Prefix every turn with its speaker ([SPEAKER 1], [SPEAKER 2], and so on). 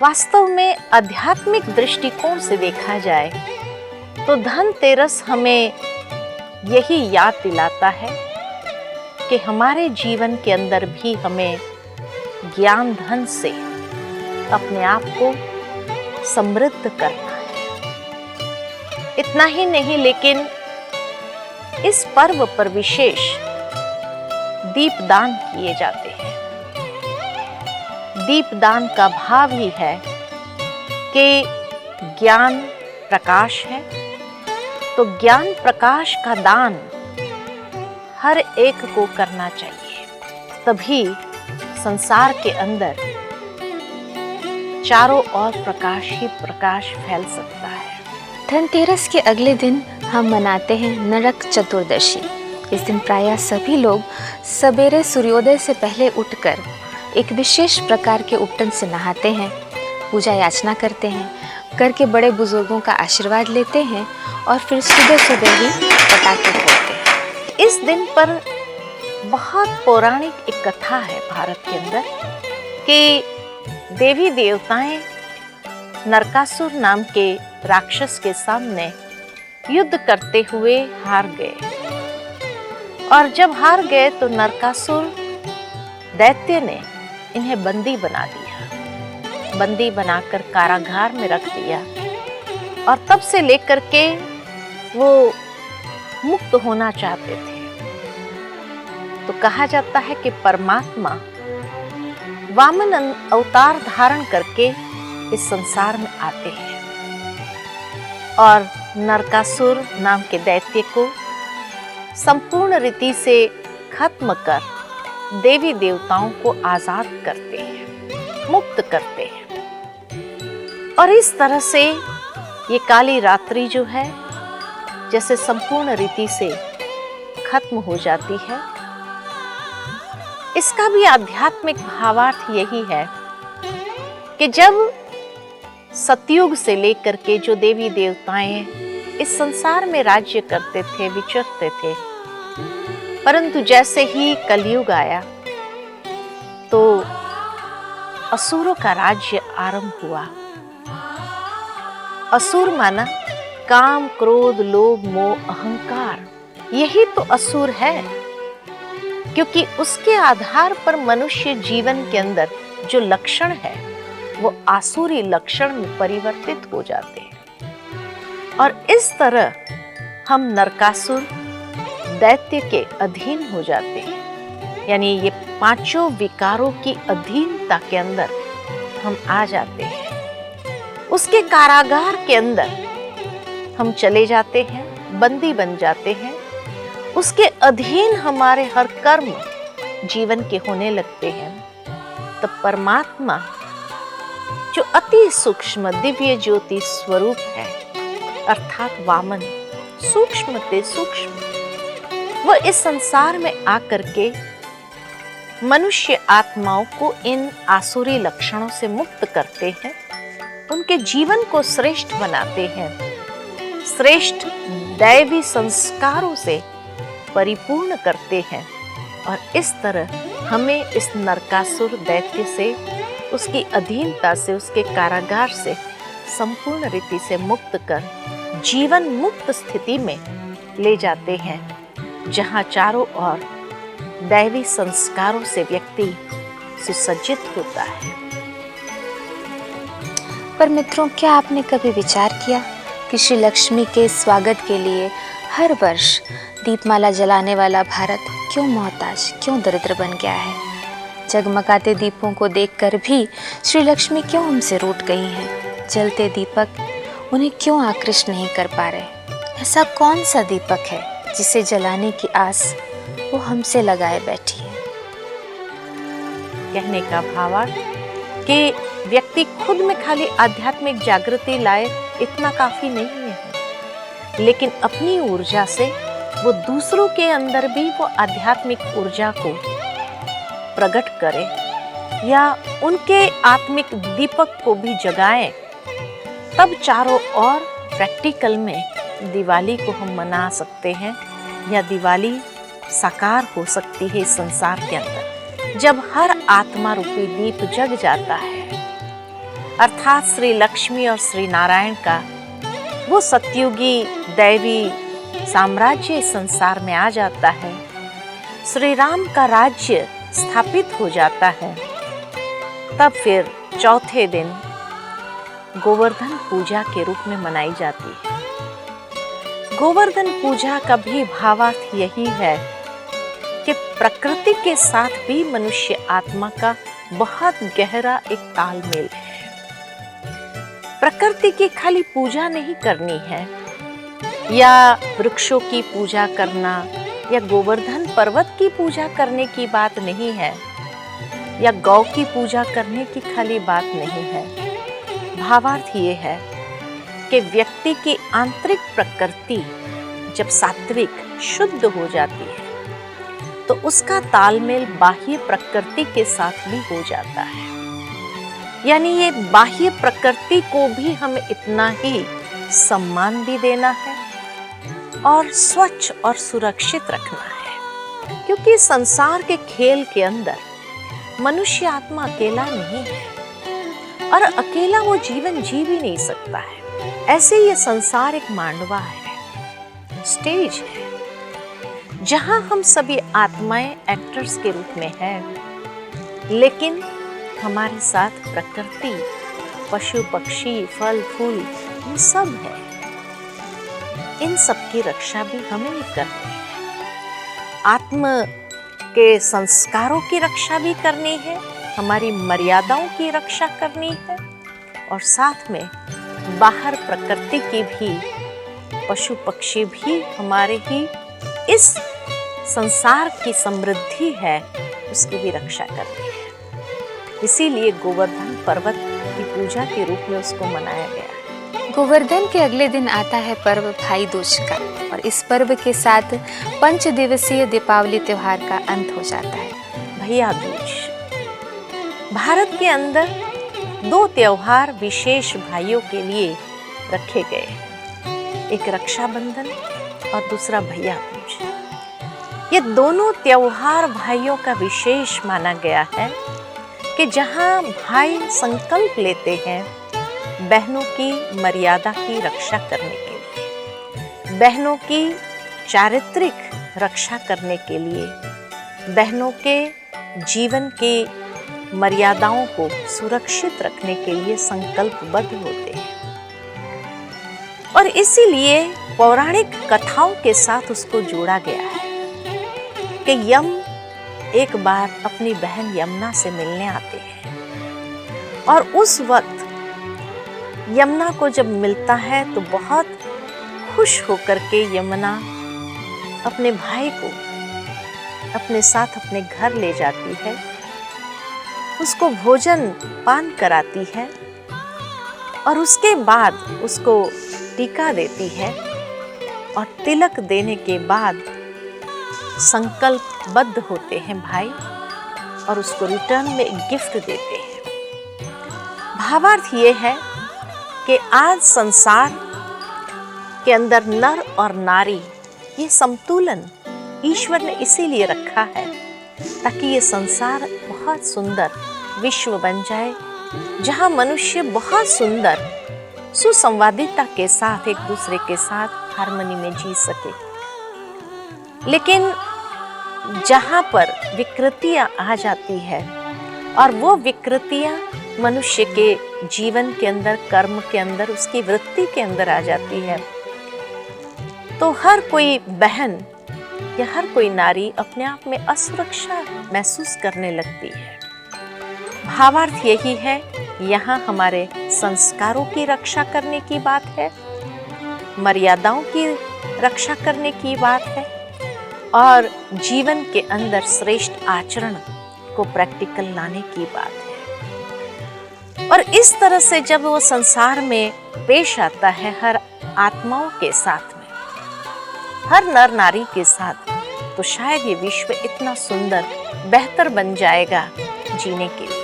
[SPEAKER 1] वास्तव में आध्यात्मिक दृष्टिकोण से देखा जाए तो धनतेरस हमें यही याद दिलाता है कि हमारे जीवन के अंदर भी हमें ज्ञान धन से अपने आप को समृद्ध करना है। इतना ही नहीं, लेकिन इस पर्व पर विशेष दीपदान किए जाते हैं। दीपदान का भाव ही है कि ज्ञान प्रकाश है, तो ज्ञान प्रकाश का दान हर एक को करना चाहिए, तभी संसार के अंदर चारों ओर प्रकाश ही प्रकाश फैल सकता है।
[SPEAKER 2] धनतेरस के अगले दिन हम मनाते हैं नरक चतुर्दशी। इस दिन प्रायः सभी लोग सवेरे सूर्योदय से पहले उठकर एक विशेष प्रकार के उपटन से नहाते हैं, पूजा याचना करते हैं, घर के बड़े बुजुर्गों का आशीर्वाद लेते हैं और फिर सुबह सुबह ही पटाखे फोड़ते हैं।
[SPEAKER 1] इस दिन पर बहुत पौराणिक एक कथा है भारत के अंदर कि देवी देवताएं नरकासुर नाम के राक्षस के सामने युद्ध करते हुए हार गए, और जब हार गए तो नरकासुर दैत्य ने इन्हें बंदी बना दिया, बंदी बनाकर कारागार में रख दिया, और तब से लेकर के वो मुक्त होना चाहते थे। तो कहा जाता है कि परमात्मा वामन अवतार धारण करके इस संसार में आते हैं और नरकासुर नाम के दैत्य को संपूर्ण रीति से खत्म कर देवी देवताओं को आजाद करते हैं, मुक्त करते हैं। और इस तरह से ये काली रात्रि जो है जैसे संपूर्ण रीति से खत्म हो जाती है। इसका भी आध्यात्मिक भावार्थ यही है कि जब सतयुग से लेकर के जो देवी देवताएं इस संसार में राज्य करते थे, विचरते थे, परंतु जैसे ही कलयुग आया तो असुरों का राज्य आरंभ हुआ। असुर माना काम, क्रोध, लोभ, मोह, अहंकार, यही तो असुर है, क्योंकि उसके आधार पर मनुष्य जीवन के अंदर जो लक्षण है वो आसुरी लक्षण में परिवर्तित हो जाते हैं। और इस तरह हम नरकासुर दैत्य के अधीन हो जाते हैं, यानी ये पांचों विकारों की अधीनता के अंदर हम आ जाते हैं। उसके कारागार के अंदर हम चले जाते हैं, बंदी बन जाते हैं। उसके अधीन हमारे हर कर्म जीवन के होने लगते हैं। तब परमात्मा जो अति सूक्ष्म दिव्य ज्योति स्वरूप है, अर्थात वामन, सूक्ष्म ते सूक्ष्म, वह इस संसार में आकर के मनुष्य आत्माओं को इन आसुरी लक्षणों से मुक्त करते हैं, उनके जीवन को श्रेष्ठ बनाते हैं, श्रेष्ठ दैवी संस्कारों से परिपूर्ण करते हैं। और इस तरह हमें इस नरकासुर दैत्य से, उसकी अधीनता से, उसके कारागार से संपूर्ण रीति से मुक्त कर जीवन मुक्त स्थिति में ले जाते हैं, जहां चारों ओर दैवी संस्कारों से व्यक्ति सुसज्जित होता है।
[SPEAKER 2] पर मित्रों, क्या आपने कभी विचार किया कि श्री लक्ष्मी के स्वागत के लिए हर वर्ष दीपमाला जलाने वाला भारत क्यों मोहताज, क्यों दरिद्र बन गया है? जगमगाते दीपों को देखकर भी श्री लक्ष्मी क्यों हमसे रूठ गई हैं? जलते दीपक उन्हें क्यों आकृष्ट नहीं कर पा रहे? ऐसा कौन सा दीपक है जिसे जलाने की आस वो हमसे लगाए बैठी है?
[SPEAKER 1] कहने का भावार्थ कि व्यक्ति खुद में खाली आध्यात्मिक जागृति लाए इतना काफी नहीं है, लेकिन अपनी ऊर्जा से वो दूसरों के अंदर भी वो आध्यात्मिक ऊर्जा को प्रकट करे या उनके आत्मिक दीपक को भी जगाएं। तब चारों ओर प्रैक्टिकल में दिवाली को हम मना सकते हैं या दिवाली साकार हो सकती है इस संसार के अंदर, जब हर आत्मा रूपी दीप जग जाता है। अर्थात श्री लक्ष्मी और श्री नारायण का वो सतयुगी दैवी साम्राज्य इस संसार में आ जाता है, श्री राम का राज्य स्थापित हो जाता है, तब फिर चौथे दिन गोवर्धन पूजा के रूप में मनाई जाती है। गोवर्धन पूजा का भी भावार्थ यही है कि प्रकृति के साथ भी मनुष्य आत्मा का बहुत गहरा एक तालमेल है। प्रकृति की खाली पूजा नहीं करनी है, या वृक्षों की पूजा करना, या गोवर्धन पर्वत की पूजा करने की बात नहीं है, या गौ की पूजा करने की खाली बात नहीं है। भावार्थ ये है कि व्यक्ति की आंतरिक प्रकृति जब सात्विक शुद्ध हो जाती है तो उसका तालमेल बाह्य प्रकृति के साथ भी हो जाता है। यानी ये बाह्य प्रकृति को भी हमें इतना ही सम्मान भी देना है और स्वच्छ और सुरक्षित रखना है, क्योंकि संसार के खेल के अंदर मनुष्य आत्मा अकेला नहीं है और अकेला वो जीवन जी भी नहीं सकता है। ऐसे ये संसार एक मांडवा है, स्टेज है, जहां हम सभी आत्माएं एक्टर्स के रूप में हैं, लेकिन हमारे साथ प्रकृति, पशु पक्षी, फल फूल, ये सब है। इन सब की रक्षा भी हमें ही करनी है। आत्म के संस्कारों की रक्षा भी करनी है, हमारी मर्यादाओं की रक्षा करनी है, और साथ में बाहर प्रकृति की भी, पशु पक्षी भी हमारे ही इस संसार की समृद्धि है, उसकी भी रक्षा करनी है। इसीलिए गोवर्धन पर्वत की पूजा के रूप में उसको मनाया गया है।
[SPEAKER 2] गोवर्धन के अगले दिन आता है पर्व भाई दूज का, और इस पर्व के साथ 5 दिवसीय दीपावली त्योहार का अंत हो जाता है।
[SPEAKER 1] भैया दूज। भारत के अंदर 2 त्योहार विशेष भाइयों के लिए रखे गए हैं, एक रक्षाबंधन और दूसरा भैया दूज। ये दोनों त्योहार भाइयों का विशेष माना गया है कि जहां भाई संकल्प लेते हैं बहनों की मर्यादा की रक्षा करने के लिए, बहनों की चारित्रिक रक्षा करने के लिए, बहनों के जीवन के मर्यादाओं को सुरक्षित रखने के लिए संकल्पबद्ध होते हैं। और इसीलिए पौराणिक कथाओं के साथ उसको जोड़ा गया है कि यम एक बार अपनी बहन यमुना से मिलने आते हैं, और उस वक्त यमुना को जब मिलता है तो बहुत खुश होकर के यमुना अपने भाई को अपने साथ अपने घर ले जाती है, उसको भोजन पान कराती है, और उसके बाद उसको टीका देती है, और तिलक देने के बाद संकल्पबद्ध होते हैं भाई, और उसको रिटर्न में एक गिफ्ट देते हैं। भावार्थ ये है कि आज संसार के अंदर नर और नारी, ये संतुलन ईश्वर ने इसीलिए रखा है ताकि ये संसार बहुत सुंदर विश्व बन जाए, जहां मनुष्य बहुत सुंदर सुसंवादिता के साथ एक दूसरे के साथ हार्मनी में जी सके। लेकिन जहां पर विकृतियां आ जाती है, और वो विकृतियां मनुष्य के जीवन के अंदर, कर्म के अंदर, उसकी वृत्ति के अंदर आ जाती है, तो हर कोई बहन या हर कोई नारी अपने आप में असुरक्षा महसूस करने लगती है। भावार्थ यही है, यहाँ हमारे संस्कारों की रक्षा करने की बात है, मर्यादाओं की रक्षा करने की बात है, और जीवन के अंदर श्रेष्ठ आचरण को प्रैक्टिकल लाने की बात है। और इस तरह से जब वो संसार में पेश आता है हर आत्माओं के साथ में, हर नर नारी के साथ, तो शायद ये विश्व इतना सुंदर बेहतर बन जाएगा जीने के लिए।